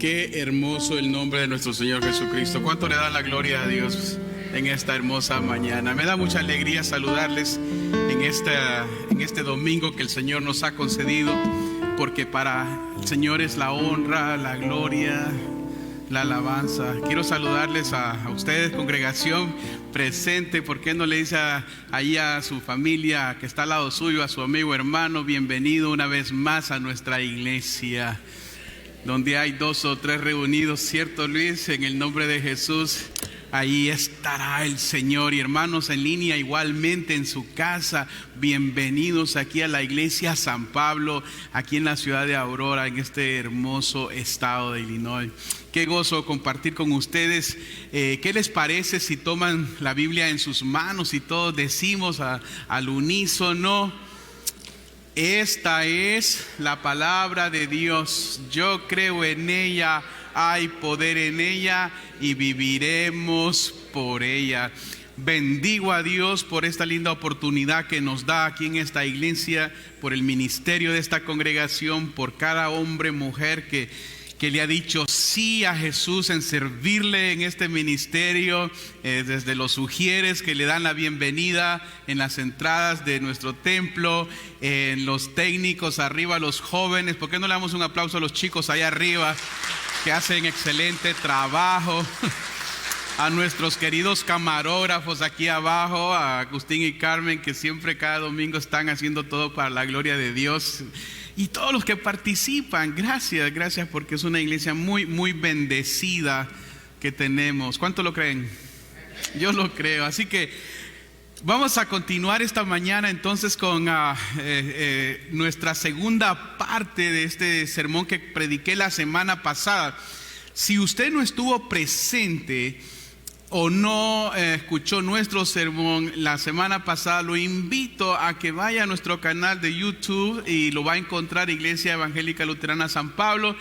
Qué hermoso el nombre de nuestro Señor Jesucristo. ¿Cuánto le da la gloria a Dios en esta hermosa mañana? Me da mucha alegría saludarles en este domingo que el Señor nos ha concedido, porque para el Señor es la honra, la gloria, la alabanza. Quiero saludarles a ustedes, congregación presente. ¿Por qué no le dice ahí a su familia que está al lado suyo, a su amigo hermano, bienvenido una vez más a nuestra iglesia? Donde hay 2 o 3 reunidos, ¿cierto, Luis? En el nombre de Jesús, ahí estará el Señor. Y hermanos en línea, igualmente en su casa, bienvenidos aquí a la iglesia San Pablo, aquí en la ciudad de Aurora, en este hermoso estado de Illinois. Qué gozo compartir con ustedes. ¿Qué les parece si toman la Biblia en sus manos y todos decimos al unísono: esta es la palabra de Dios, yo creo en ella, hay poder en ella y viviremos por ella? Bendigo a Dios por esta linda oportunidad que nos da aquí en esta iglesia, por el ministerio de esta congregación, por cada hombre, mujer que le ha dicho sí a Jesús en servirle en este ministerio, desde los sugieres que le dan la bienvenida en las entradas de nuestro templo, en los técnicos arriba, los jóvenes. ¿Por qué no le damos un aplauso a los chicos allá arriba que hacen excelente trabajo? A nuestros queridos camarógrafos aquí abajo, a Agustín y Carmen, que siempre cada domingo están haciendo todo para la gloria de Dios. Y todos los que participan, gracias, porque es una iglesia muy, muy bendecida que tenemos. ¿Cuánto lo creen? Yo lo creo. Así que vamos a continuar esta mañana entonces con nuestra segunda parte de este sermón que prediqué la semana pasada. Si usted no estuvo presente o no escuchó nuestro sermón la semana pasada, lo invito a que vaya a nuestro canal de YouTube y lo va a encontrar, Iglesia Evangélica Luterana San Pablo,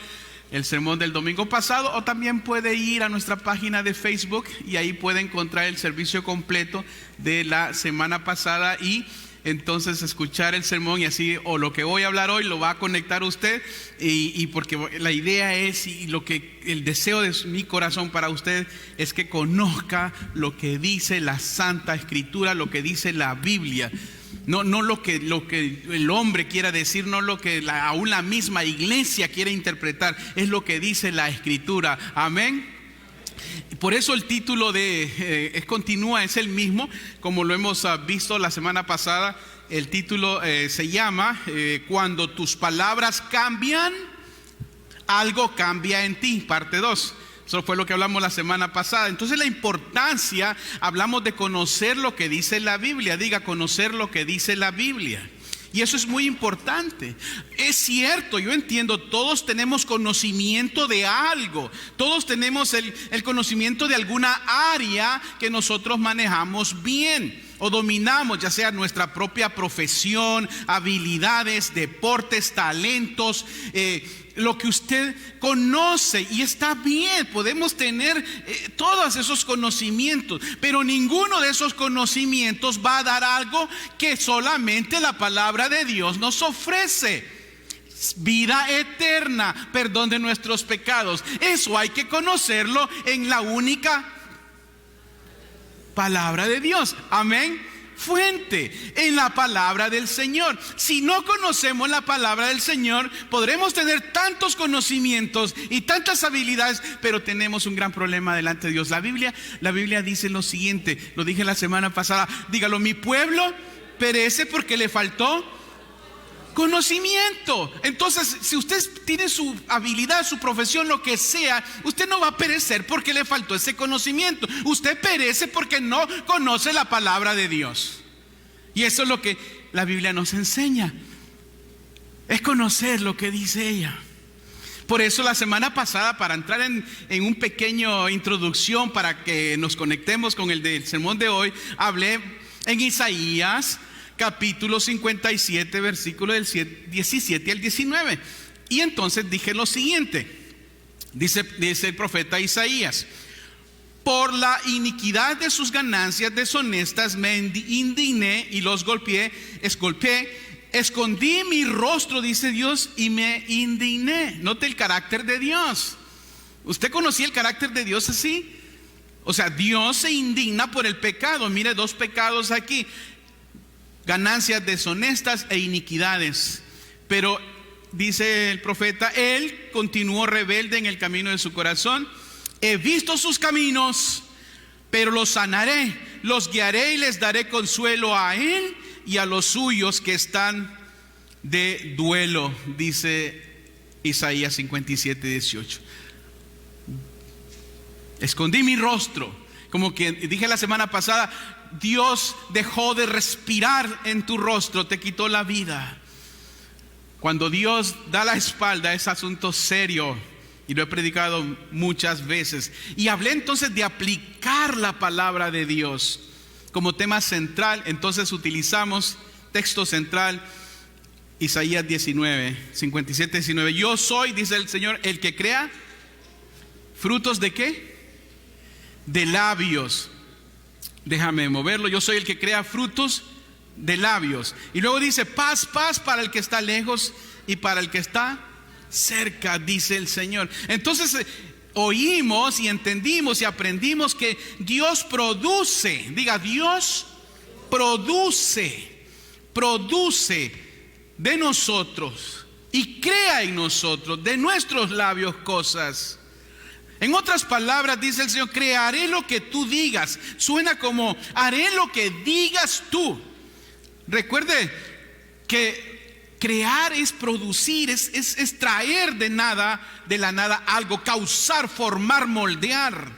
el sermón del domingo pasado. O también puede ir a nuestra página de Facebook y ahí puede encontrar el servicio completo de la semana pasada y entonces escuchar el sermón, y así, o lo que voy a hablar hoy lo va a conectar usted, y porque la idea es, y el deseo de mi corazón para usted es que conozca lo que dice la Santa Escritura, lo que dice la Biblia. No lo que el hombre quiera decir, no lo que aún la misma iglesia quiere interpretar, es lo que dice la Escritura. Amén. Por eso el título continúa, es el mismo, como lo hemos visto la semana pasada. El título se llama Cuando tus palabras cambian, algo cambia en ti, parte 2. Eso fue lo que hablamos la semana pasada. Entonces la importancia, hablamos de conocer lo que dice la Biblia. Diga, conocer lo que dice la Biblia. Y eso es muy importante. Es cierto, yo entiendo, todos tenemos conocimiento de algo. Todos tenemos el conocimiento de alguna área que nosotros manejamos bien o dominamos, ya sea nuestra propia profesión, habilidades, deportes, talentos, lo que usted conoce, y está bien, podemos tener todos esos conocimientos, pero ninguno de esos conocimientos va a dar algo que solamente la palabra de Dios nos ofrece: vida eterna, perdón de nuestros pecados. Eso hay que conocerlo en la única palabra de Dios. Amén. Fuente, en la palabra del Señor. Si no conocemos la palabra del Señor, podremos tener tantos conocimientos y tantas habilidades, pero tenemos un gran problema delante de Dios. La Biblia dice lo siguiente, lo dije la semana pasada, dígalo: mi pueblo perece porque le faltó conocimiento. Entonces, si usted tiene su habilidad, su profesión, lo que sea, usted no va a perecer porque le faltó ese conocimiento. Usted perece porque no conoce la palabra de Dios. Y eso es lo que la Biblia nos enseña, es conocer lo que dice ella. Por eso la semana pasada, para entrar en un pequeño introducción, para que nos conectemos con el del sermón de hoy, hablé en Isaías capítulo 57, versículo del 17 al 19. Y entonces dije lo siguiente, dice el profeta Isaías: por la iniquidad de sus ganancias deshonestas me indigné y los golpeé, escondí mi rostro, dice Dios, y me indigné. Note el carácter de Dios. ¿Usted conocía el carácter de Dios así? O sea, Dios se indigna por el pecado. Mire, 2 pecados aquí: ganancias deshonestas e iniquidades. Pero dice el profeta, él continuó rebelde en el camino de su corazón. He visto sus caminos, pero los sanaré, los guiaré y les daré consuelo a él y a los suyos que están de duelo, dice Isaías 57:18. Escondí mi rostro, como que dije la semana pasada, Dios dejó de respirar en tu rostro, te quitó la vida. Cuando Dios da la espalda es asunto serio, y lo he predicado muchas veces. Y hablé entonces de aplicar la palabra de Dios como tema central. Entonces utilizamos texto central, Isaías 57:19. Yo soy, dice el Señor, el que crea frutos de ¿qué? De labios. Déjame moverlo. Yo soy el que crea frutos de labios. Y luego dice, paz, paz para el que está lejos y para el que está cerca, dice el Señor. Entonces oímos y entendimos y aprendimos que Dios produce, diga, Dios produce de nosotros y crea en nosotros, de nuestros labios, cosas. En otras palabras, dice el Señor, crearé lo que tú digas. Suena como, haré lo que digas tú. Recuerde que crear es producir, es traer de la nada algo, causar, formar, moldear.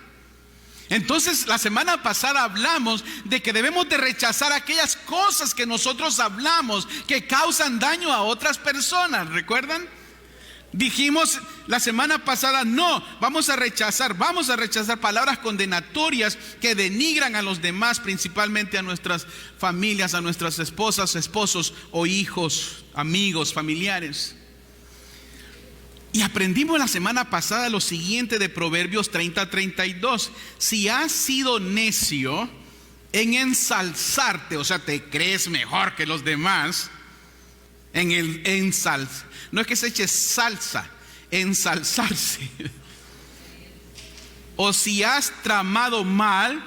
Entonces la semana pasada hablamos de que debemos de rechazar aquellas cosas que nosotros hablamos que causan daño a otras personas. ¿Recuerdan? Dijimos la semana pasada, no, vamos a rechazar palabras condenatorias que denigran a los demás, principalmente a nuestras familias, a nuestras esposas, esposos o hijos, amigos, familiares. Y aprendimos la semana pasada lo siguiente de Proverbios 30:32. Si has sido necio en ensalzarte, o sea, te crees mejor que los demás, en el ensalzar. No es que se eche salsa, ensalzarse. O si has tramado mal,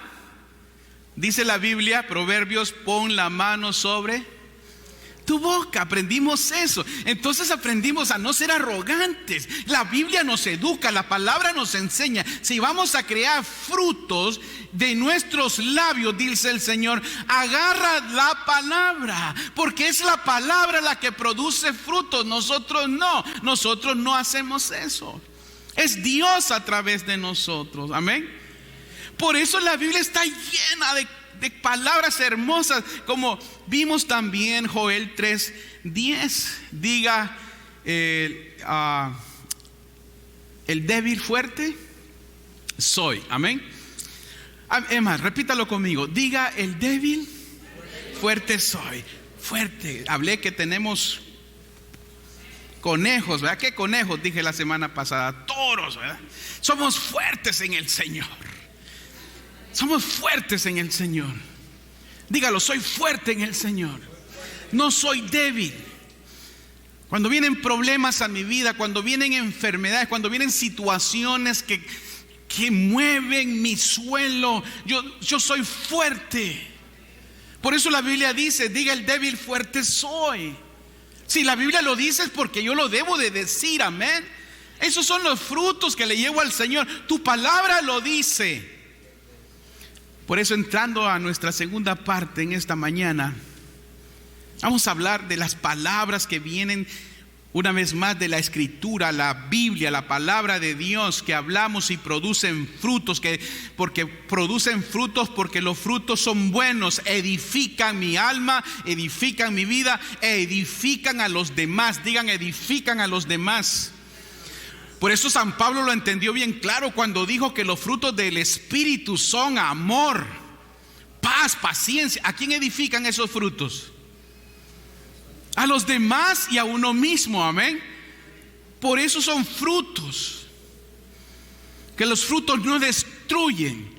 dice la Biblia, Proverbios, pon la mano sobre tu boca. Aprendimos eso. Entonces aprendimos a no ser arrogantes. La Biblia nos educa, la palabra nos enseña. Si vamos a crear frutos de nuestros labios, dice el Señor, agarra la palabra, porque es la palabra la que produce frutos. Nosotros no hacemos eso. Es Dios a través de nosotros. Amén. Por eso la Biblia está llena de palabras hermosas, como vimos también Joel 3:10. Diga el débil fuerte soy. Amén. Es más, repítalo conmigo. Diga, el débil fuerte soy. Fuerte. Hablé que tenemos conejos, ¿verdad? ¿Qué conejos? Dije la semana pasada, toros, ¿verdad? Somos fuertes en el Señor. Somos fuertes en el Señor. Dígalo, soy fuerte en el Señor. No soy débil. Cuando vienen problemas a mi vida, cuando vienen enfermedades, cuando vienen situaciones que mueven mi suelo, yo soy fuerte. Por eso la Biblia dice, diga, el débil fuerte soy. Si la Biblia lo dice es porque yo lo debo de decir. Amén. Esos son los frutos que le llevo al Señor. Tu palabra lo dice. Por eso, entrando a nuestra segunda parte en esta mañana, vamos a hablar de las palabras que vienen una vez más de la Escritura, la Biblia, la palabra de Dios, que hablamos y producen frutos, porque producen frutos, porque los frutos son buenos, edifican mi alma, edifican mi vida, edifican a los demás. Digan, edifican a los demás. Por eso San Pablo lo entendió bien claro cuando dijo que los frutos del Espíritu son amor, paz, paciencia. ¿A quién edifican esos frutos? A los demás y a uno mismo. Amén. Por eso son frutos, que los frutos no destruyen,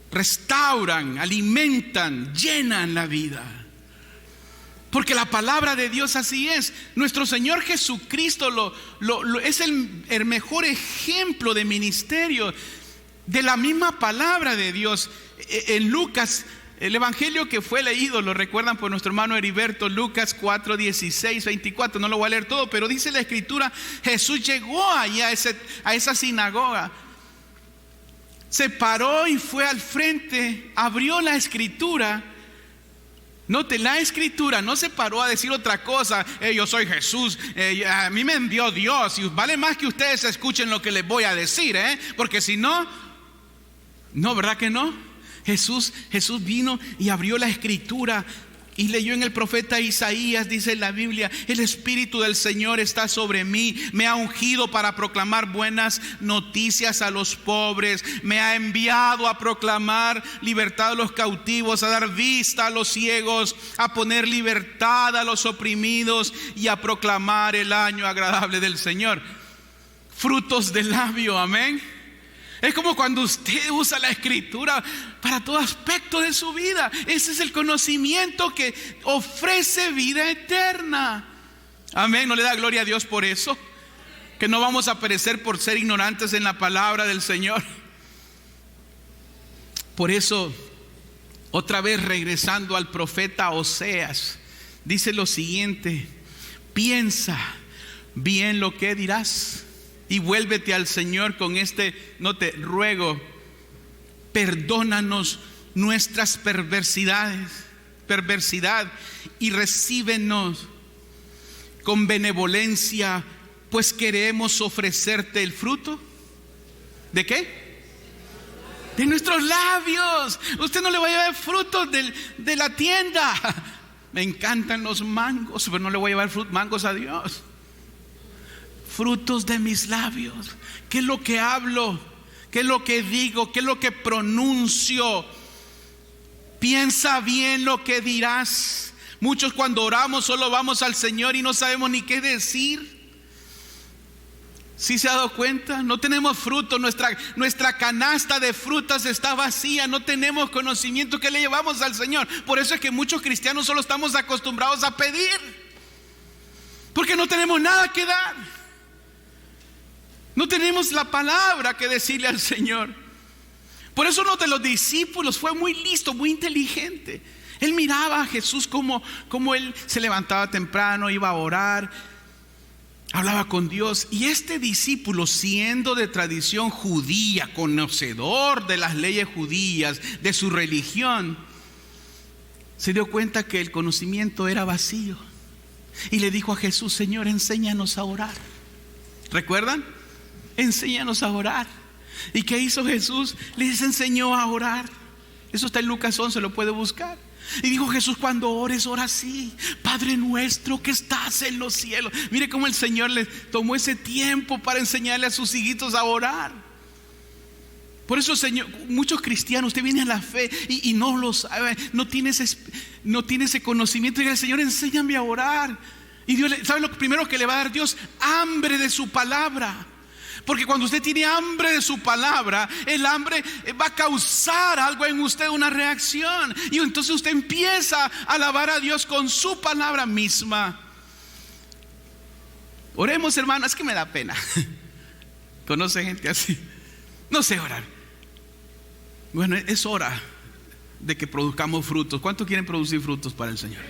restauran, alimentan, llenan la vida. Porque la palabra de Dios así es. Nuestro Señor Jesucristo es el mejor ejemplo de ministerio de la misma palabra de Dios. En Lucas, el evangelio que fue leído, lo recuerdan por nuestro hermano Heriberto, Lucas 4, 16, 24, no lo voy a leer todo, pero dice la escritura, Jesús llegó allá a esa sinagoga, se paró y fue al frente, abrió la escritura. Note, la escritura no se paró a decir otra cosa. Yo soy Jesús, a mí me envió Dios, y vale más que ustedes escuchen lo que les voy a decir, porque si no, ¿verdad que no? Jesús vino y abrió la escritura y leyó en el profeta Isaías, dice la Biblia, el Espíritu del Señor está sobre mí, me ha ungido para proclamar buenas noticias a los pobres, me ha enviado a proclamar libertad a los cautivos, a dar vista a los ciegos, a poner libertad a los oprimidos y a proclamar el año agradable del Señor. Frutos del labio, amén. Es como cuando usted usa la escritura para todo aspecto de su vida. Ese es el conocimiento que ofrece vida eterna. Amén. ¿No le da gloria a Dios por eso? Que no vamos a perecer por ser ignorantes en la palabra del Señor. Por eso, otra vez regresando al profeta Oseas, dice lo siguiente: piensa bien lo que dirás y vuélvete al Señor con no te ruego, perdónanos nuestras perversidad, y recíbenos con benevolencia, pues queremos ofrecerte el fruto. ¿De qué? De nuestros labios. Usted no le va a llevar frutos de la tienda. Me encantan los mangos, pero no le voy a llevar mangos a Dios. Frutos de mis labios. ¿Qué es lo que hablo? ¿Qué es lo que digo? ¿Qué es lo que pronuncio? Piensa bien lo que dirás. Muchos cuando oramos solo vamos al Señor y no sabemos ni qué decir. ¿Sí se ha dado cuenta? No tenemos fruto, nuestra canasta de frutas está vacía, no tenemos conocimiento que le llevamos al Señor. Por eso es que muchos cristianos solo estamos acostumbrados a pedir, porque no tenemos nada que dar. No tenemos la palabra que decirle al Señor. Por eso uno de los discípulos fue muy listo, muy inteligente. Él miraba a Jesús como él se levantaba temprano, iba a orar, hablaba con Dios. Y este discípulo, siendo de tradición judía, conocedor de las leyes judías, de su religión, se dio cuenta que el conocimiento era vacío. Y le dijo a Jesús: Señor, enséñanos a orar. ¿Recuerdan? Enséñanos a orar. ¿Y qué hizo Jesús? Les enseñó a orar. Eso está en Lucas 11, lo puede buscar. Y dijo Jesús: cuando ores, ora así: Padre nuestro que estás en los cielos. Mire cómo el Señor le tomó ese tiempo para enseñarle a sus hijitos a orar. Por eso, Señor, muchos cristianos, usted viene a la fe y no lo sabe, no tiene ese conocimiento. Y dice: Señor, enséñame a orar. Y Dios, ¿sabe lo primero que le va a dar Dios? Hambre de su palabra. Porque cuando usted tiene hambre de su palabra, el hambre va a causar algo en usted, una reacción. Y entonces usted empieza a alabar a Dios con su palabra misma. Oremos, hermano. Es que me da pena. ¿Conoce gente así? No sé orar. Bueno, es hora de que produzcamos frutos. ¿Cuántos quieren producir frutos para el Señor?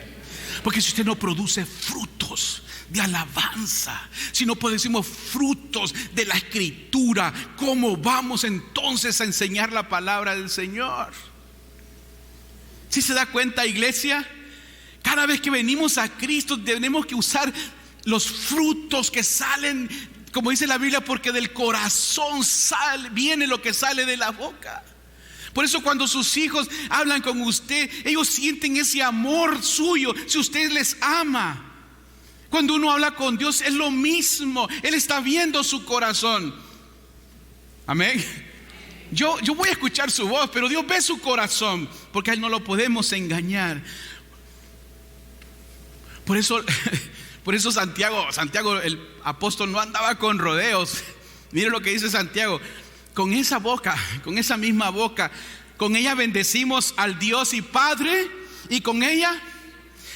Porque si usted no produce frutos de alabanza, si no producimos frutos de la escritura, ¿cómo vamos entonces a enseñar la palabra del Señor? ¿Sí se da cuenta, iglesia? Cada vez que venimos a Cristo tenemos que usar los frutos que salen, como dice la Biblia, porque del corazón viene lo que sale de la boca. Por eso cuando sus hijos hablan con usted, ellos sienten ese amor suyo, si usted les ama. Cuando uno habla con Dios es lo mismo. Él está viendo su corazón. Amén. Yo voy a escuchar su voz, pero Dios ve su corazón, porque a Él no lo podemos engañar. Por eso Santiago el apóstol no andaba con rodeos. Mire lo que dice Santiago: con esa boca, con esa misma boca, con ella bendecimos al Dios y Padre, y con ella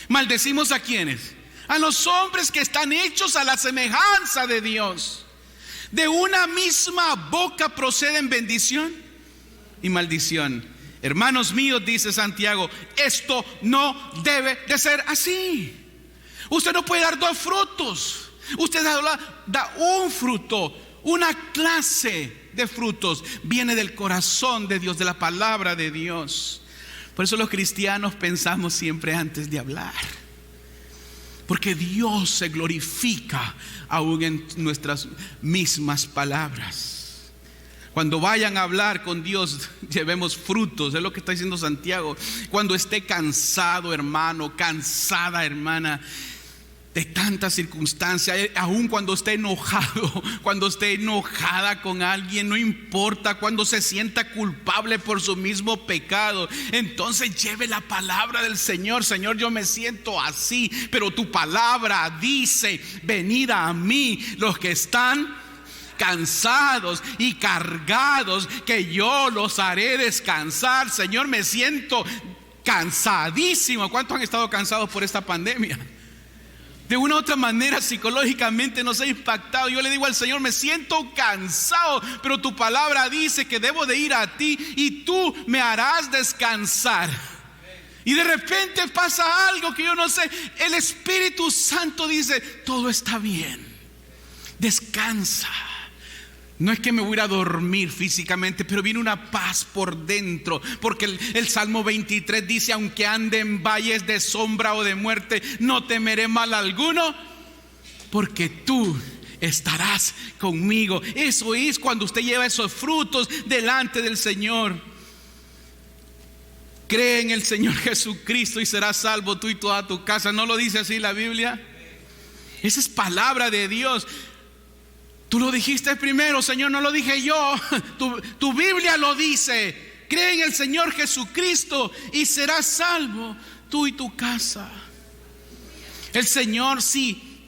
¿Maldecimos a quiénes? A los hombres que están hechos a la semejanza de Dios. De una misma boca proceden bendición y maldición. Hermanos míos, dice Santiago, esto no debe de ser así. Usted no puede dar dos frutos. Usted da un fruto, una clase de frutos. Viene del corazón de Dios, de la palabra de Dios. Por eso los cristianos pensamos siempre antes de hablar, porque Dios se glorifica aún en nuestras mismas palabras. Cuando vayan a hablar con Dios, llevemos frutos. Es lo que está diciendo Santiago. Cuando esté cansado, hermano, cansada, hermana, de tantas circunstancias, aun cuando esté enojado, cuando esté enojada con alguien, no importa, cuando se sienta culpable por su mismo pecado, entonces lleve la palabra del Señor. Señor, yo me siento así, pero tu palabra dice: venid a mí los que están cansados y cargados, que yo los haré descansar. Señor, me siento cansadísimo. ¿Cuántos han estado cansados por esta pandemia? De una u otra manera psicológicamente nos ha impactado. Yo le digo al Señor: me siento cansado, pero tu palabra dice que debo de ir a ti y tú me harás descansar. Y de repente pasa algo que yo no sé. El Espíritu Santo dice: todo está bien, descansa. No es que me voy a ir a dormir físicamente, pero viene una paz por dentro. Porque el Salmo 23 dice: aunque ande en valles de sombra o de muerte, no temeré mal alguno, porque tú estarás conmigo. Eso es cuando usted lleva esos frutos delante del Señor. Cree en el Señor Jesucristo y serás salvo, tú y toda tu casa. ¿No lo dice así la Biblia? Esa es palabra de Dios. Tú lo dijiste primero, Señor, no lo dije yo. Tu Biblia lo dice. Cree en el Señor Jesucristo y serás salvo, tú y tu casa. El Señor sí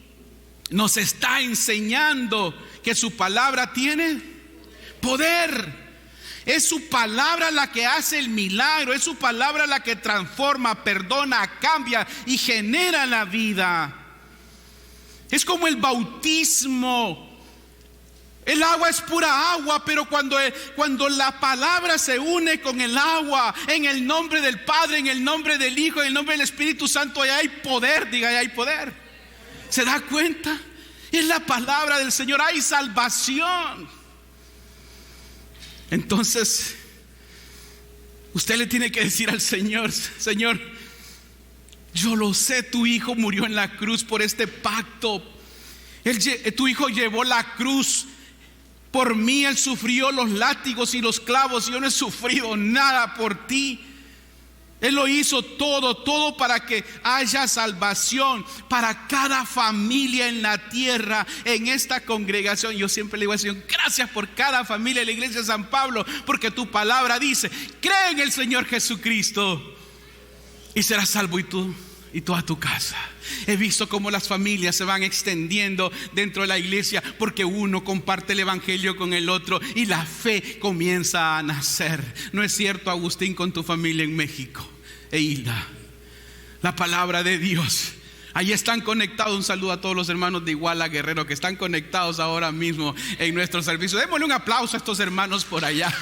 nos está enseñando que su palabra tiene poder. Es su palabra la que hace el milagro. Es su palabra la que transforma, perdona, cambia y genera la vida. Es como el bautismo. El agua es pura agua, pero cuando la palabra se une con el agua, en el nombre del Padre, en el nombre del Hijo, en el nombre del Espíritu Santo, allá hay poder. Diga, allá hay poder. ¿Se da cuenta? Es la palabra del Señor, hay salvación. Entonces, usted le tiene que decir al Señor: Señor, yo lo sé, tu Hijo murió en la cruz por este pacto. Tu Hijo llevó la cruz por mí, Él sufrió los látigos y los clavos. Yo no he sufrido nada por ti. Él lo hizo todo para que haya salvación para cada familia en la tierra, en esta congregación. Yo siempre le digo al Señor: gracias por cada familia de la iglesia de San Pablo, porque tu palabra dice: cree en el Señor Jesucristo y serás salvo, y tú y toda tu casa. He visto cómo las familias se van extendiendo dentro de la iglesia, porque uno comparte el evangelio con el otro y la fe comienza a nacer. ¿No es cierto, Agustín, con tu familia en México? E Hilda, la palabra de Dios. Ahí están conectados. Un saludo a todos los hermanos de Iguala, Guerrero, que están conectados ahora mismo en nuestro servicio. Démosle un aplauso a estos hermanos por allá,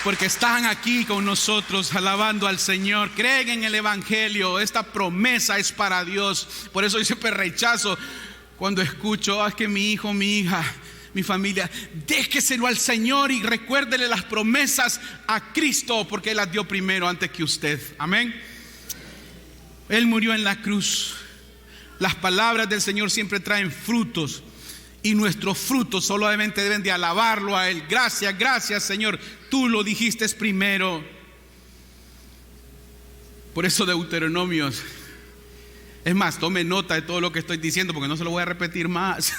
porque están aquí con nosotros alabando al Señor. Creen en el evangelio. Esta promesa es para Dios. Por eso yo siempre rechazo cuando escucho: es que mi hijo, mi hija, mi familia. Déjeselo al Señor y recuérdele las promesas a Cristo, porque Él las dio primero antes que usted. Amén. Él murió en la cruz. Las palabras del Señor siempre traen frutos, y nuestros frutos solamente deben de alabarlo a Él. Gracias, gracias, Señor, tú lo dijiste primero. Por eso Deuteronomios, es más, tome nota de todo lo que estoy diciendo, porque no se lo voy a repetir más.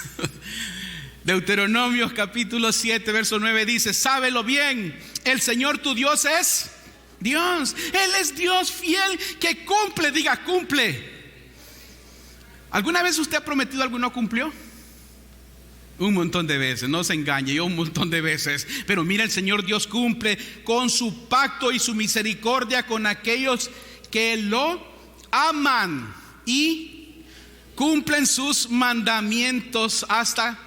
Deuteronomios capítulo 7 verso 9 dice: sábelo bien, el Señor tu Dios es Dios. Él es Dios fiel que cumple. Diga, cumple. ¿Alguna vez usted ha prometido algo y no cumplió? Un montón de veces, no se engañe, yo un montón de veces. Pero mira, el Señor Dios cumple con su pacto y su misericordia con aquellos que lo aman y cumplen sus mandamientos hasta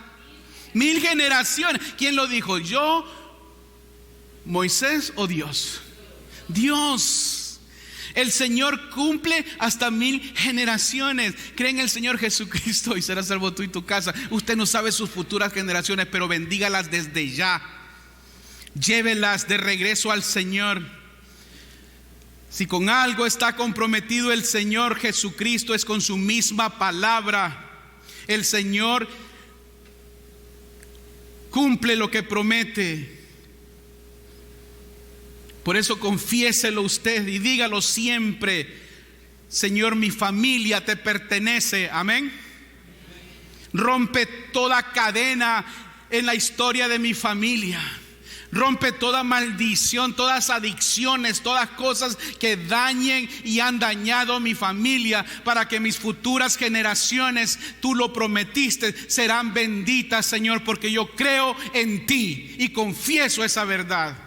1000 generaciones. ¿Quién lo dijo? ¿Yo, Moisés o Dios? Dios. El Señor cumple hasta 1000 generaciones. Cree en el Señor Jesucristo y serás salvo tú y tu casa. Usted no sabe sus futuras generaciones, pero bendígalas desde ya. Llévelas de regreso al Señor. Si con algo está comprometido el Señor Jesucristo, es con su misma palabra. El Señor cumple lo que promete. Por eso confiéselo usted y dígalo siempre: Señor, mi familia te pertenece. Amén. Rompe toda cadena en la historia de mi familia. Rompe toda maldición, todas adicciones, todas cosas que dañen y han dañado mi familia, para que mis futuras generaciones, tú lo prometiste, serán benditas, Señor, porque yo creo en ti y confieso esa verdad.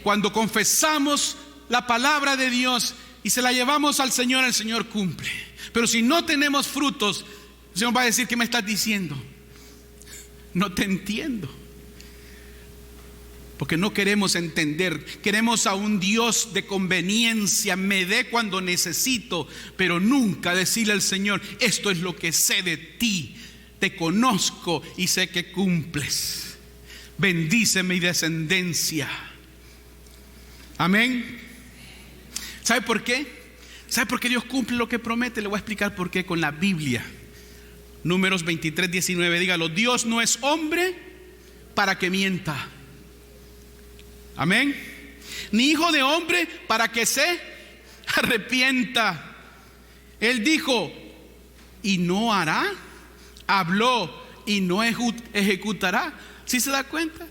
Cuando confesamos la palabra de Dios y se la llevamos al Señor, el Señor cumple. Pero si no tenemos frutos, el Señor va a decir: ¿qué me estás diciendo? No te entiendo. Porque no queremos entender. Queremos a un Dios de conveniencia, me dé cuando necesito, pero nunca decirle al Señor: esto es lo que sé de ti, te conozco y sé que cumples. Bendíce mi descendencia. Amén. ¿Sabe por qué? ¿Sabe por qué Dios cumple lo que promete? Le voy a explicar por qué con la Biblia. Números 23:19, dígalo: Dios no es hombre para que mienta. Amén. Ni hijo de hombre para que se arrepienta. Él dijo y no hará, habló y no ejecutará. ¿Sí se da cuenta?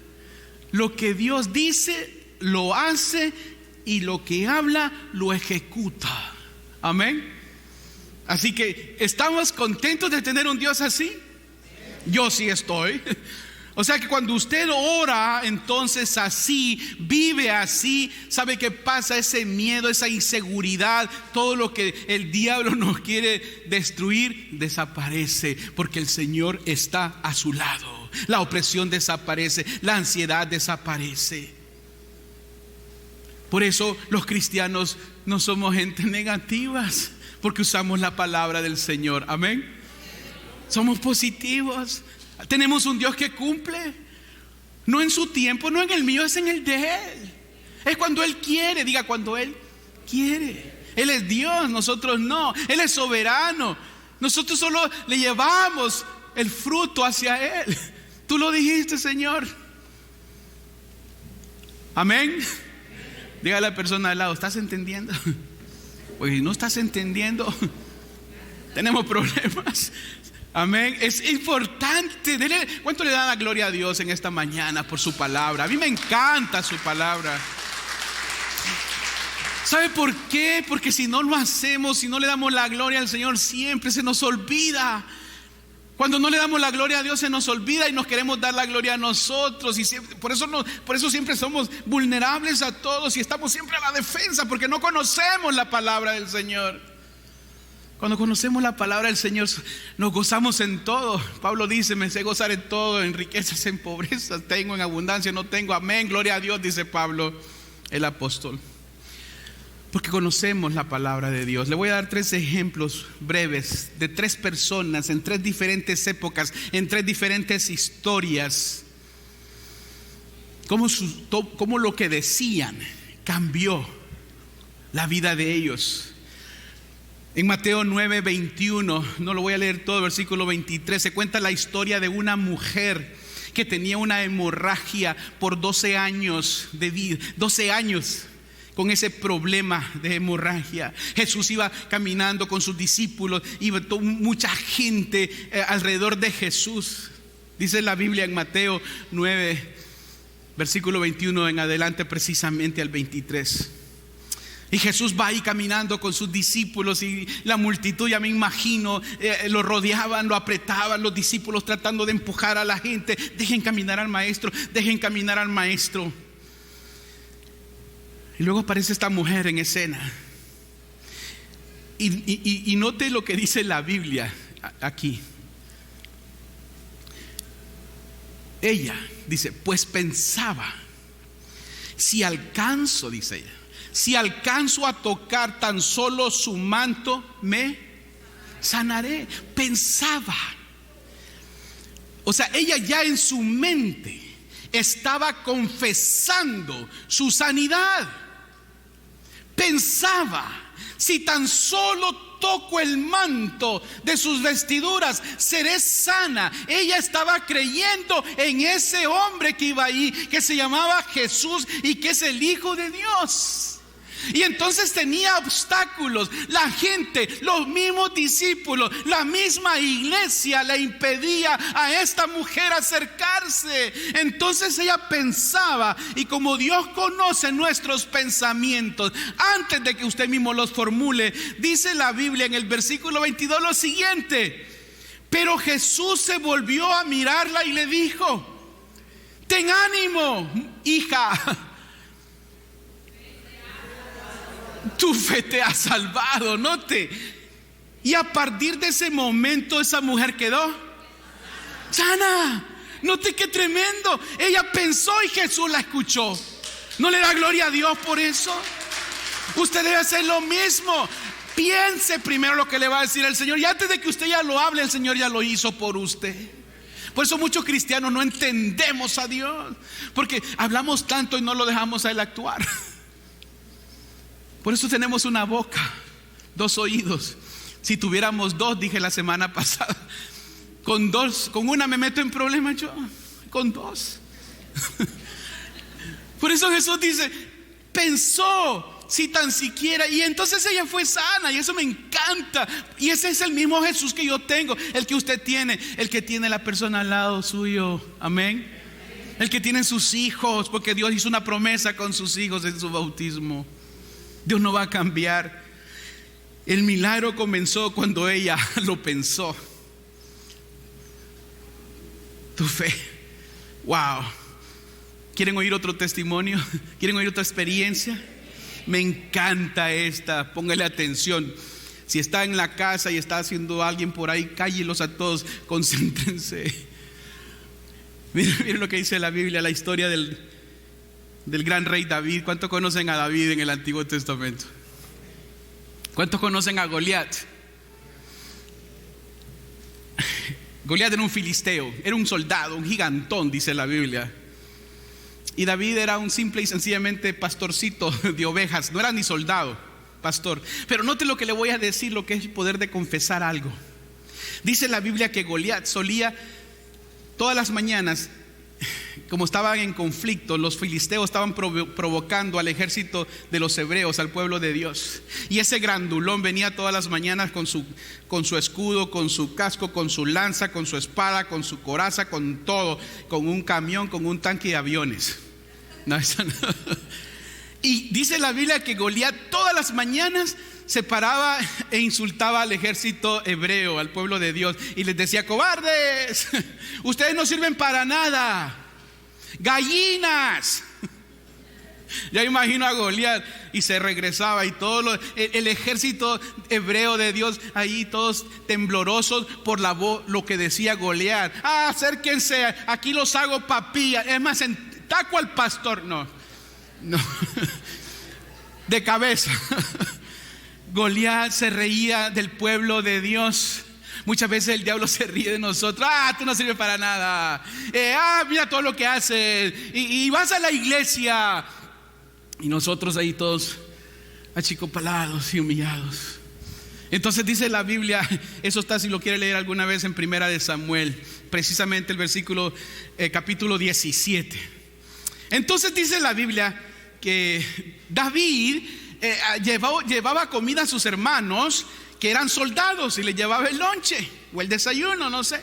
Lo que Dios dice lo hace, y lo que habla lo ejecuta. Amén. Así que ¿estamos contentos de tener un Dios así? Yo sí estoy. O sea que cuando usted ora entonces así, vive así, ¿sabe qué pasa? Ese miedo, esa inseguridad, todo lo que el diablo nos quiere destruir, desaparece, porque el Señor está a su lado. La opresión desaparece, la ansiedad desaparece. Por eso los cristianos no somos gente negativas, porque usamos la palabra del Señor. Amén. Somos positivos. Tenemos un Dios que cumple. No en su tiempo, no en el mío, es en el de Él. Es cuando Él quiere. Diga: cuando Él quiere. Él es Dios, nosotros no. Él es soberano. Nosotros solo le llevamos el fruto hacia Él. Tú lo dijiste, Señor. Amén. Diga a la persona al lado: ¿estás entendiendo? Pues si no estás entendiendo, tenemos problemas. Amén. Es importante. ¿Cuánto le da la gloria a Dios en esta mañana por su palabra? A mí me encanta su palabra. ¿Sabe por qué? Porque si no lo hacemos, si no le damos la gloria al Señor, siempre se nos olvida. Cuando no le damos la gloria a Dios, se nos olvida y nos queremos dar la gloria a nosotros. Y siempre, por eso siempre somos vulnerables a todos y estamos siempre a la defensa, porque no conocemos la palabra del Señor. Cuando conocemos la palabra del Señor, nos gozamos en todo. Pablo dice: me sé gozar en todo, en riquezas, en pobrezas, tengo en abundancia, no tengo. Amén, gloria a Dios, dice Pablo, el apóstol. Porque conocemos la palabra de Dios. Le voy a dar 3 ejemplos breves de 3 personas en 3 diferentes épocas, en 3 diferentes historias. Cómo lo que decían cambió la vida de ellos. En Mateo 9:21, no lo voy a leer todo, versículo 23, se cuenta la historia de una mujer que tenía una hemorragia por 12 años de vida, 12 años con ese problema de hemorragia. Jesús iba caminando con sus discípulos, iba mucha gente alrededor de Jesús. Dice la Biblia en Mateo 9, versículo 21 en adelante, precisamente al 23. Y Jesús va ahí caminando con sus discípulos y la multitud, ya me imagino, lo rodeaban, lo apretaban, los discípulos tratando de empujar a la gente. Dejen caminar al maestro, dejen caminar al maestro. Y luego aparece esta mujer en escena. Y note lo que dice la Biblia aquí. Ella dice, pues pensaba, si alcanzo, dice ella, si alcanzo a tocar tan solo su manto, me sanaré. Pensaba. O sea, ella ya en su mente estaba confesando su sanidad. Pensaba, si tan solo toco el manto de sus vestiduras, seré sana. Ella estaba creyendo en ese hombre que iba ahí, que se llamaba Jesús y que es el Hijo de Dios. Y entonces tenía obstáculos. La gente, los mismos discípulos, la misma iglesia le impedía a esta mujer acercarse. Entonces ella pensaba, y como Dios conoce nuestros pensamientos, antes de que usted mismo los formule, dice la Biblia en el versículo 22 lo siguiente: pero Jesús se volvió a mirarla y le dijo, ten ánimo, hija, tu fe te ha salvado. Note. Y a partir de ese momento esa mujer quedó sana. Note qué tremendo. Ella pensó y Jesús la escuchó. ¿No le da gloria a Dios por eso? Usted debe hacer lo mismo. Piense primero lo que le va a decir el Señor, y antes de que usted ya lo hable, el Señor ya lo hizo por usted. Por eso muchos cristianos no entendemos a Dios, porque hablamos tanto y no lo dejamos a Él actuar. Por eso tenemos una boca, 2 oídos. Si tuviéramos 2, dije la semana pasada, con una me meto en problemas yo, con 2. Por eso Jesús dice, pensó, si tan siquiera, y entonces ella fue sana, y eso me encanta. Y ese es el mismo Jesús que yo tengo, el que usted tiene, el que tiene la persona al lado suyo, amén. El que tiene sus hijos, porque Dios hizo una promesa con sus hijos en su bautismo. Dios no va a cambiar. El milagro comenzó cuando ella lo pensó. Tu fe. Wow. ¿Quieren oír otro testimonio? ¿Quieren oír otra experiencia? Me encanta esta. Póngale atención. Si está en la casa y está haciendo alguien por ahí, cállelos a todos. Concéntrense. Miren lo que dice la Biblia, la historia del gran rey David. ¿Cuántos conocen a David en el Antiguo Testamento? ¿Cuántos conocen a Goliat? Goliat era un filisteo, era un soldado, un gigantón, dice la Biblia. Y David era un simple y sencillamente pastorcito de ovejas. No era ni soldado, pastor. Pero note lo que le voy a decir, lo que es el poder de confesar algo. Dice la Biblia que Goliat solía todas las mañanas, como estaban en conflicto, los filisteos estaban provocando al ejército de los hebreos, al pueblo de Dios. Y ese grandulón venía todas las mañanas con su escudo, con su casco, con su lanza, con su espada, con su coraza, con todo, con un camión, con un tanque de aviones. No, eso no. Y dice la Biblia que Goliat todas las mañanas se paraba e insultaba al ejército hebreo, al pueblo de Dios, y les decía: cobardes, ustedes no sirven para nada, gallinas. Ya imagino a Goliat, y se regresaba, y todo el ejército hebreo de Dios ahí todos temblorosos por la voz, lo que decía Goliat. Acérquense, aquí los hago papilla. Es más, taco al pastor. No, de cabeza. Goliat se reía del pueblo de Dios. Muchas veces el diablo se ríe de nosotros. Tú no sirves para nada. Mira todo lo que haces. Y vas a la iglesia. Y nosotros ahí todos achicopalados y humillados. Entonces dice la Biblia, eso está, si lo quiere leer alguna vez, en Primera de Samuel, precisamente el versículo, capítulo 17. Entonces dice la Biblia que David llevaba comida a sus hermanos que eran soldados, y les llevaba el lonche o el desayuno, no sé.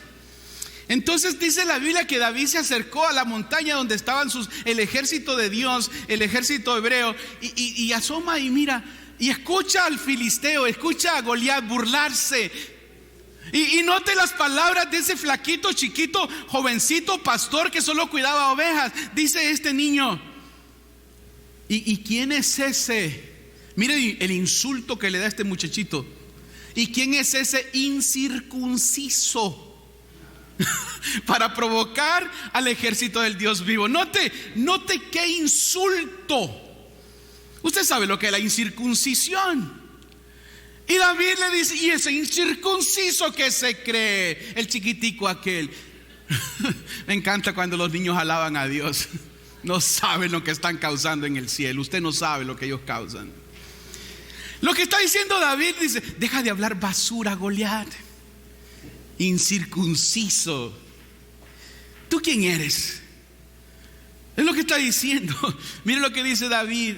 Entonces dice la Biblia que David se acercó a la montaña donde estaban el ejército de Dios, el ejército hebreo, y asoma y mira y escucha al filisteo, escucha a Goliat burlarse. Y note las palabras de ese flaquito, chiquito, jovencito pastor que solo cuidaba ovejas. Dice este niño: ¿Y quién es ese? Mire el insulto que le da este muchachito. ¿Y quién es ese incircunciso? Para provocar al ejército del Dios vivo. Note qué insulto. Usted sabe lo que es la incircuncisión. Y David le dice: ¿y ese incircunciso que se cree? El chiquitico aquel. Me encanta cuando los niños alaban a Dios. No saben lo que están causando en el cielo. Usted no sabe lo que ellos causan. Lo que está diciendo David, dice: deja de hablar basura, Goliat. Incircunciso. ¿Tú quién eres? Es lo que está diciendo. Mire lo que dice David.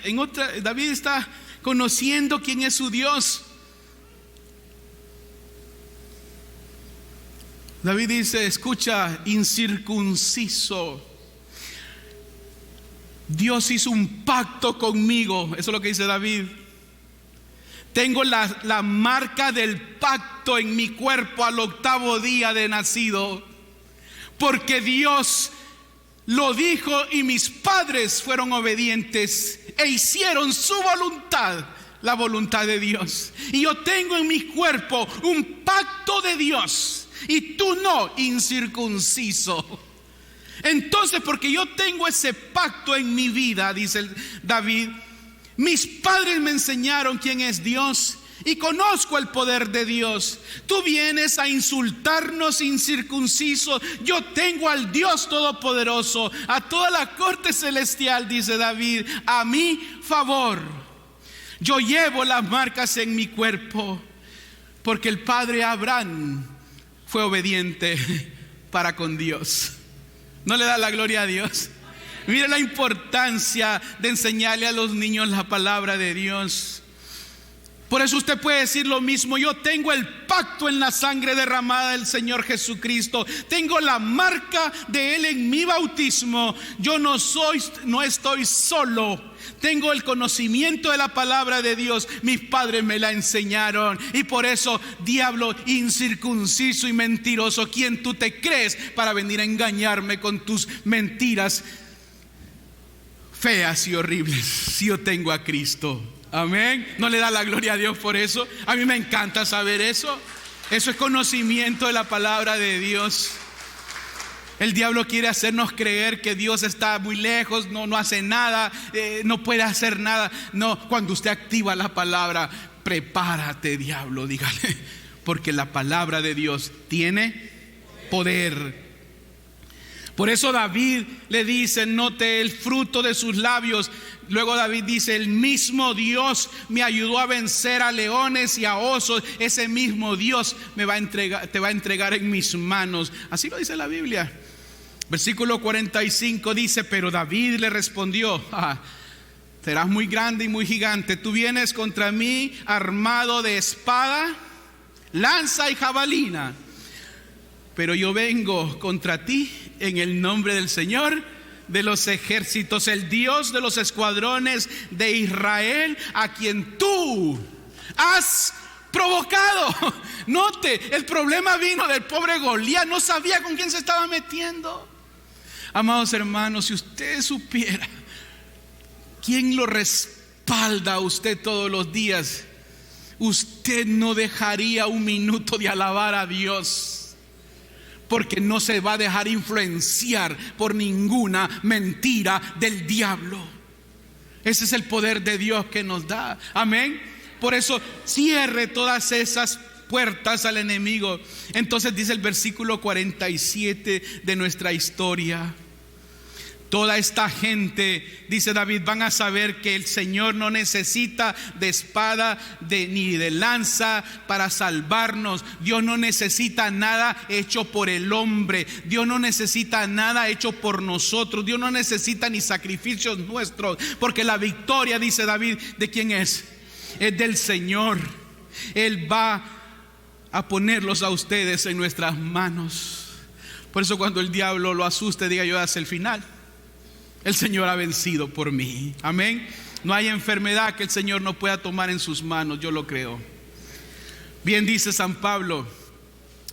David está conociendo quién es su Dios. David dice: escucha, incircunciso, Dios hizo un pacto conmigo. Eso es lo que dice David. Tengo la marca del pacto en mi cuerpo al 8º día de nacido, porque Dios lo dijo y mis padres fueron obedientes e hicieron su voluntad, la voluntad de Dios. Y yo tengo en mi cuerpo un pacto de Dios, y tú no, incircunciso. Entonces, porque yo tengo ese pacto en mi vida, dice David, mis padres me enseñaron quién es Dios y conozco el poder de Dios. Tú vienes a insultarnos, incircunciso. Yo tengo al Dios todopoderoso, a toda la corte celestial, dice David, a mi favor. Yo llevo las marcas en mi cuerpo, porque el padre Abraham fue obediente para con Dios. ¿No le da la gloria a Dios? Mire la importancia de enseñarle a los niños la palabra de Dios. Por eso usted puede decir lo mismo: yo tengo el pacto en la sangre derramada del Señor Jesucristo. Tengo la marca de Él en mi bautismo. Yo no estoy solo. Tengo el conocimiento de la palabra de Dios. Mis padres me la enseñaron. Y por eso, diablo incircunciso y mentiroso, ¿quién tú te crees para venir a engañarme con tus mentiras feas y horribles? Si yo tengo a Cristo. Amén. ¿No le da la gloria a Dios por eso? A mí me encanta saber eso. Eso es conocimiento de la palabra de Dios. El diablo quiere hacernos creer que Dios está muy lejos, no hace nada, no puede hacer nada. No, cuando usted activa la palabra, prepárate, diablo, dígale, porque la palabra de Dios tiene poder. Por eso David le dice: note el fruto de sus labios. Luego David dice: el mismo Dios me ayudó a vencer a leones y a osos. Ese mismo Dios te va a entregar en mis manos. Así lo dice la Biblia. Versículo 45 dice: pero David le respondió: serás muy grande y muy gigante. Tú vienes contra mí armado de espada, lanza y jabalina, pero yo vengo contra ti en el nombre del Señor de los ejércitos, el Dios de los escuadrones de Israel, a quien tú has provocado. Note, el problema vino del pobre Goliat. No sabía con quién se estaba metiendo. Amados hermanos, si usted supiera quién lo respalda a usted todos los días, usted no dejaría un minuto de alabar a Dios, porque no se va a dejar influenciar por ninguna mentira del diablo. Ese es el poder de Dios que nos da. Amén. Por eso cierre todas esas puertas al enemigo. Entonces dice el versículo 47 de nuestra historia: toda esta gente, dice David, van a saber que el Señor no necesita de espada ni de lanza para salvarnos. Dios no necesita nada hecho por el hombre. Dios no necesita nada hecho por nosotros. Dios no necesita ni sacrificios nuestros, porque la victoria, dice David, ¿de quién es? Es del Señor. Él va a ponerlos a ustedes en nuestras manos. Por eso cuando el diablo lo asuste, diga: yo hasta el final, el Señor ha vencido por mí. Amén. No hay enfermedad que el Señor no pueda tomar en sus manos. Yo lo creo. Bien dice San Pablo,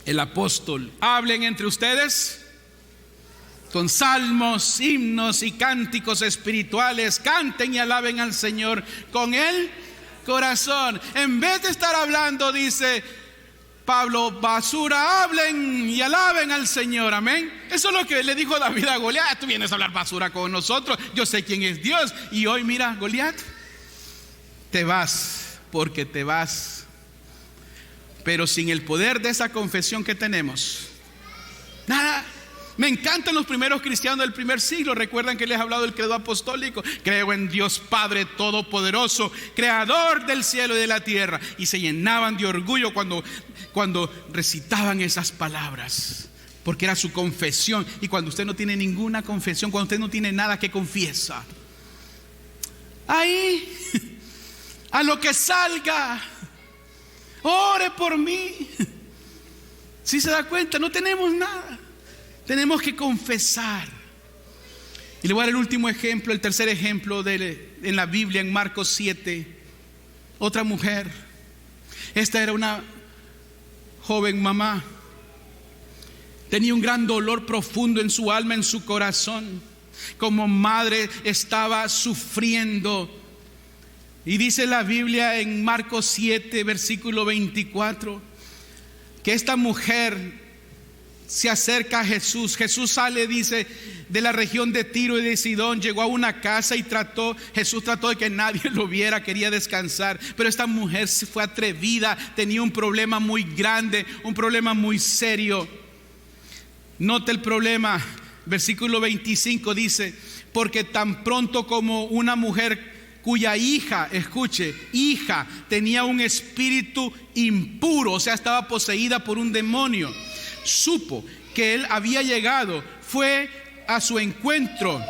el apóstol: hablen entre ustedes con salmos, himnos y cánticos espirituales. Canten y alaben al Señor con el corazón. En vez de estar hablando, dice Pablo, basura, hablen y alaben al Señor, amén. Eso es lo que le dijo David a Goliat. Tú vienes a hablar basura con nosotros, yo sé quién es Dios. Y hoy mira, Goliat, te vas, porque te vas. Pero sin el poder de esa confesión que tenemos, nada. Me encantan los primeros cristianos del primer siglo. Recuerdan que les he hablado del credo apostólico. Creo en Dios Padre Todopoderoso, creador del cielo y de la tierra. Y se llenaban de orgullo cuando recitaban esas palabras, porque era su confesión. Y cuando usted no tiene ninguna confesión, cuando usted no tiene nada que confiesa, ahí, a lo que salga, ore por mí. Si se da cuenta, no tenemos nada. Tenemos que confesar. Y le voy a dar el último ejemplo, el tercer ejemplo en la Biblia, en Marcos 7. Otra mujer. Esta era una joven mamá. Tenía un gran dolor profundo en su alma, en su corazón. Como madre estaba sufriendo. Y dice la Biblia en Marcos 7, versículo 24, que esta mujer se acerca a Jesús. Jesús sale, dice, de la región de Tiro y de Sidón. Llegó a una casa y Jesús trató de que nadie lo viera, quería descansar. Pero esta mujer fue atrevida, tenía un problema muy grande, un problema muy serio. Note el problema, versículo 25 dice: porque tan pronto como una mujer cuya hija, escuche, hija, tenía un espíritu impuro, o sea, estaba poseída por un demonio, supo que él había llegado, fue a su encuentro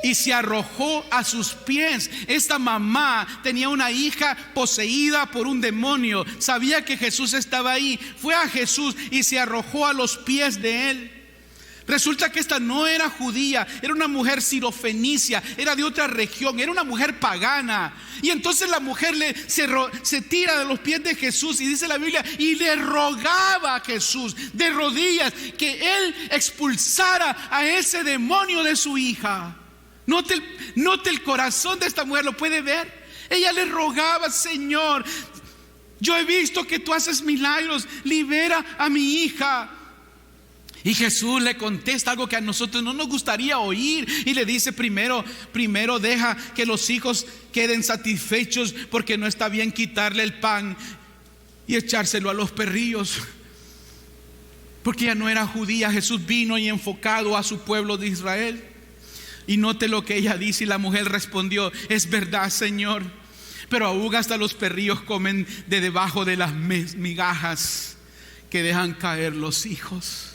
y se arrojó a sus pies. Esta mamá tenía una hija poseída por un demonio, sabía que Jesús estaba ahí, fue a Jesús y se arrojó a los pies de él. Resulta que esta no era judía, era una mujer sirofenicia, era de otra región, era una mujer pagana. Y entonces la mujer se tira de los pies de Jesús, y dice la Biblia, y le rogaba a Jesús de rodillas que él expulsara a ese demonio de su hija. Note el corazón de esta mujer, ¿lo puede ver? Ella le rogaba: Señor, yo he visto que tú haces milagros, libera a mi hija. Y Jesús le contesta algo que a nosotros no nos gustaría oír, y le dice: primero deja que los hijos queden satisfechos, porque no está bien quitarle el pan y echárselo a los perrillos. Porque ella no era judía. Jesús vino y enfocado a su pueblo de Israel. Y note lo que ella dice, y la mujer respondió: es verdad, Señor, pero aún hasta los perrillos comen de debajo de las migajas que dejan caer los hijos.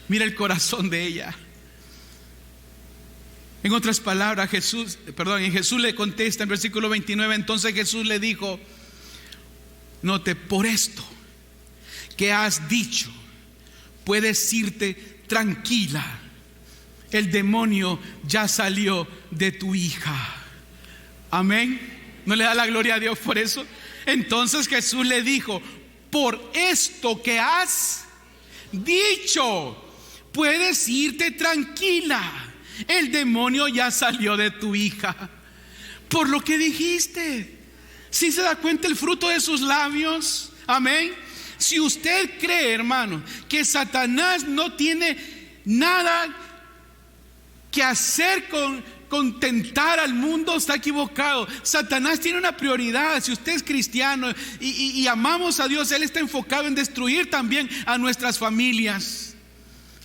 Mira el corazón de ella. En otras palabras, Jesús le contesta en versículo 29. Entonces Jesús le dijo: note, por esto que has dicho, puedes irte tranquila. El demonio ya salió de tu hija. Amén. ¿No le da la gloria a Dios por eso? Entonces Jesús le dijo: por esto que has dicho, puedes irte tranquila. El demonio ya salió de tu hija. Por lo que dijiste. ¿Sí se da cuenta el fruto de sus labios? Amén. Si usted cree, hermano, que Satanás no tiene nada que hacer con tentar al mundo, está equivocado. Satanás tiene una prioridad. Si usted es cristiano y amamos a Dios, Él está enfocado en destruir también a nuestras familias,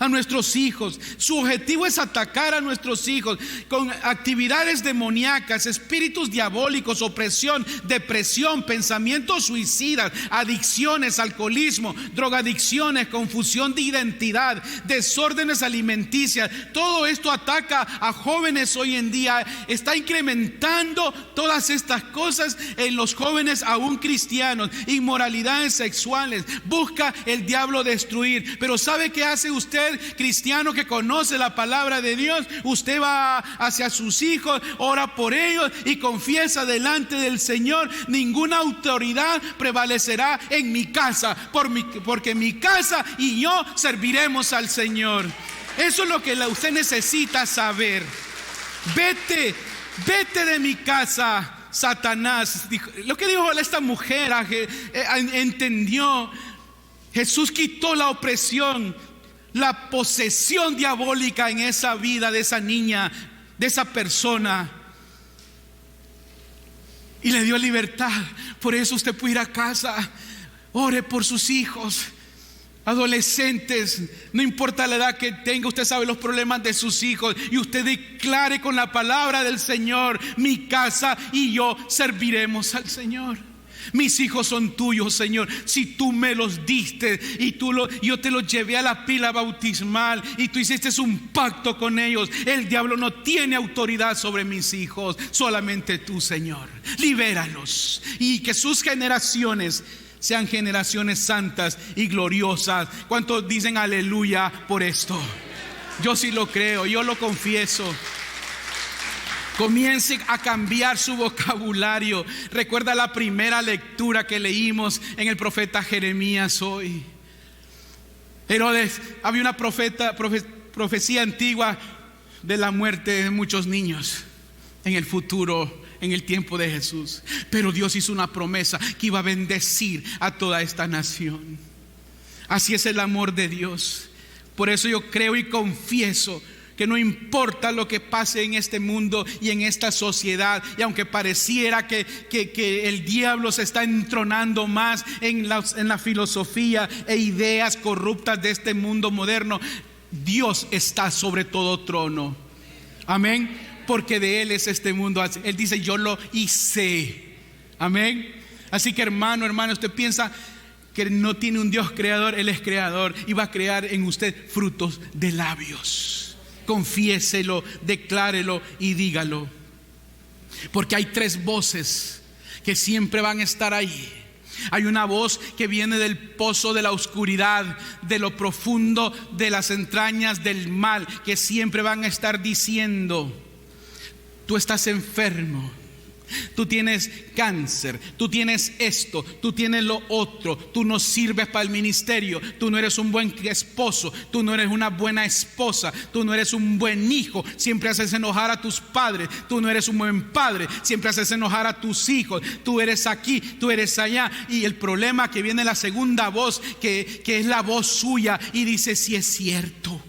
a nuestros hijos. Su objetivo es atacar a nuestros hijos con actividades demoníacas, espíritus diabólicos, opresión, depresión, pensamientos suicidas, adicciones, alcoholismo, drogadicciones, confusión de identidad, desórdenes alimenticias. Todo esto ataca a jóvenes hoy en día. Está incrementando todas estas cosas en los jóvenes aún cristianos. Inmoralidades sexuales. Busca el diablo destruir. Pero ¿sabe qué hace usted, cristiano que conoce la palabra de Dios? Usted va hacia sus hijos, ora por ellos y confiesa delante del Señor: ninguna autoridad prevalecerá en mi casa, porque mi casa y yo serviremos al Señor. Eso es lo que usted necesita saber. Vete de mi casa, Satanás, lo que dijo esta mujer, entendió. Jesús quitó la opresión, la posesión diabólica en esa vida de esa niña, de esa persona, y le dio libertad. Por eso usted puede ir a casa, ore por sus hijos, adolescentes, no importa la edad que tenga, usted sabe los problemas de sus hijos, y usted declare con la palabra del Señor: mi casa y yo serviremos al Señor. Mis hijos son tuyos, Señor. Si tú me los diste y yo te los llevé a la pila bautismal y tú hiciste un pacto con ellos, el diablo no tiene autoridad sobre mis hijos, solamente tú, Señor. Libéralos y que sus generaciones sean generaciones santas y gloriosas. ¿Cuántos dicen aleluya por esto? Yo sí lo creo, yo lo confieso. Comience a cambiar su vocabulario. Recuerda la primera lectura que leímos en el profeta Jeremías hoy. Herodes, había una profecía antigua de la muerte de muchos niños en el futuro, en el tiempo de Jesús. Pero Dios hizo una promesa que iba a bendecir a toda esta nación. Así es el amor de Dios. Por eso yo creo y confieso que no importa lo que pase en este mundo y en esta sociedad, y aunque pareciera que el diablo se está entronando más en la filosofía e ideas corruptas de este mundo moderno, Dios está sobre todo trono. Amén. Porque de Él es este mundo. Él dice: yo lo hice. Amén. Así que hermano, usted piensa que no tiene un Dios creador. Él es creador y va a crear en usted frutos de labios. Confiéselo, declárelo y dígalo. Porque hay tres voces que siempre van a estar ahí. Hay una voz que viene del pozo de la oscuridad, de lo profundo de las entrañas del mal, que siempre van a estar diciendo: tú estás enfermo, tú tienes cáncer, tú tienes esto, tú tienes lo otro, tú no sirves para el ministerio, tú no eres un buen esposo, tú no eres una buena esposa, tú no eres un buen hijo, siempre haces enojar a tus padres, tú no eres un buen padre, siempre haces enojar a tus hijos, tú eres aquí, tú eres allá. Y el problema que viene la segunda voz, que es la voz suya, y dice: sí es cierto.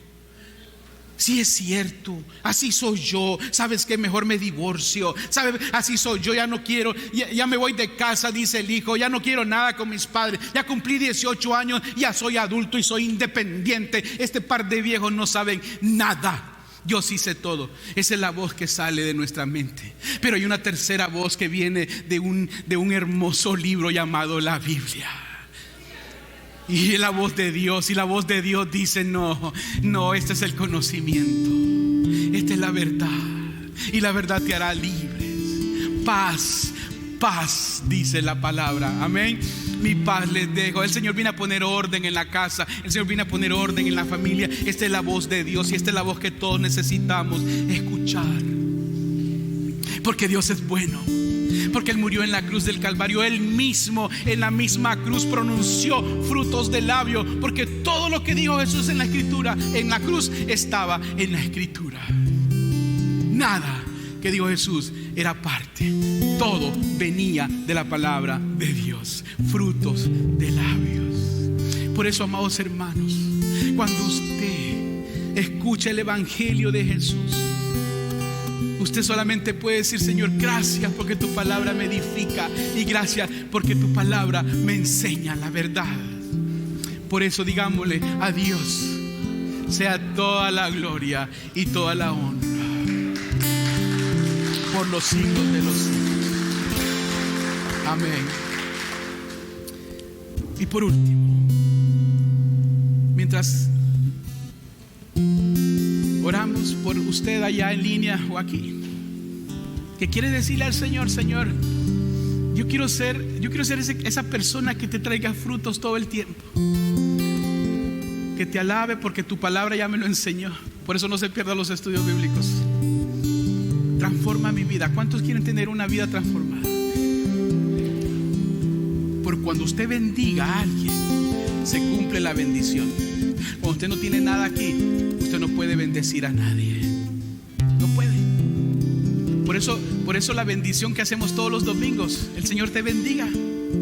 Sí es cierto, así soy yo. ¿Sabes qué? Mejor me divorcio. ¿Sabes? Así soy yo, ya no quiero, ya me voy de casa, dice el hijo. Ya no quiero nada con mis padres. Ya cumplí 18 años, ya soy adulto y soy independiente. Este par de viejos no saben nada. Yo sí sé todo. Esa es la voz que sale de nuestra mente. Pero hay una tercera voz que viene de un hermoso libro llamado la Biblia. Y es la voz de Dios. Y la voz de Dios dice: no, este es el conocimiento, esta es la verdad, y la verdad te hará libre. Paz, dice la palabra. Amén. Mi paz les dejo. El Señor viene a poner orden en la casa. El Señor viene a poner orden en la familia. Esta es la voz de Dios, y esta es la voz que todos necesitamos escuchar. Porque Dios es bueno. Porque Él murió en la cruz del Calvario. Él mismo en la misma cruz pronunció frutos de labio. Porque todo lo que dijo Jesús en la escritura, en la cruz, estaba en la escritura. Nada que dijo Jesús era parte. Todo venía de la palabra de Dios. Frutos de labios. Por eso, amados hermanos, cuando usted escucha el evangelio de Jesús, usted solamente puede decir: Señor, gracias porque tu palabra me edifica, y gracias porque tu palabra me enseña la verdad. Por eso digámosle: a Dios sea toda la gloria y toda la honra por los siglos de los siglos. Amén. Y por último, mientras oramos por usted allá en línea o aquí, que quiere decirle al Señor: Señor, yo quiero ser esa persona que te traiga frutos todo el tiempo, que te alabe porque tu palabra ya me lo enseñó. Por eso no se pierdan los estudios bíblicos. Transforma mi vida. ¿Cuántos quieren tener una vida transformada? Porque cuando usted bendiga a alguien, se cumple la bendición. Cuando usted no tiene nada aquí, usted no puede bendecir a nadie. No puede. Por eso la bendición que hacemos todos los domingos: el Señor te bendiga,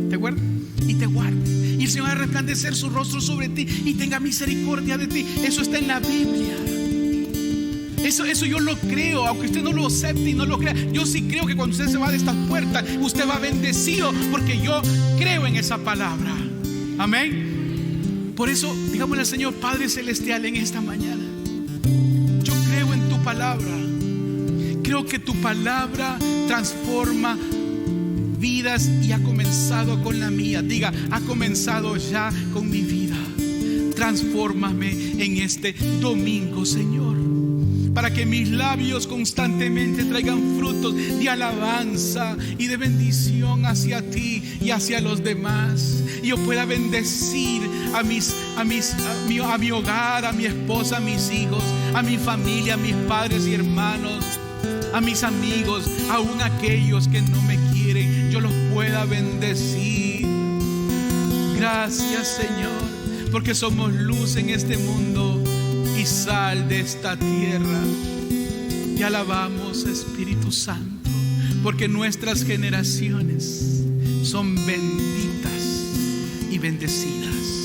te guarde y te guarde, y el Señor haga resplandecer su rostro sobre ti y tenga misericordia de ti. Eso está en la Biblia. Eso yo lo creo, aunque usted no lo acepte y no lo crea. Yo sí creo que cuando usted se va de estas puertas, usted va bendecido, porque yo creo en esa palabra. Amén. Por eso, digámosle al Señor: Padre Celestial, en esta mañana yo creo en tu palabra. Creo que tu palabra transforma vidas y ha comenzado con la mía. Diga: ha comenzado ya con mi vida. Transfórmame en este domingo, Señor, para que mis labios constantemente traigan frutos de alabanza y de bendición hacia ti y hacia los demás. Y yo pueda bendecir a mi hogar, a mi esposa, a mis hijos, a mi familia, a mis padres y hermanos, a mis amigos, aún aquellos que no me quieren, yo los pueda bendecir. Gracias, Señor, porque somos luz en este mundo y sal de esta tierra. Te alabamos, Espíritu Santo, porque nuestras generaciones son benditas y bendecidas.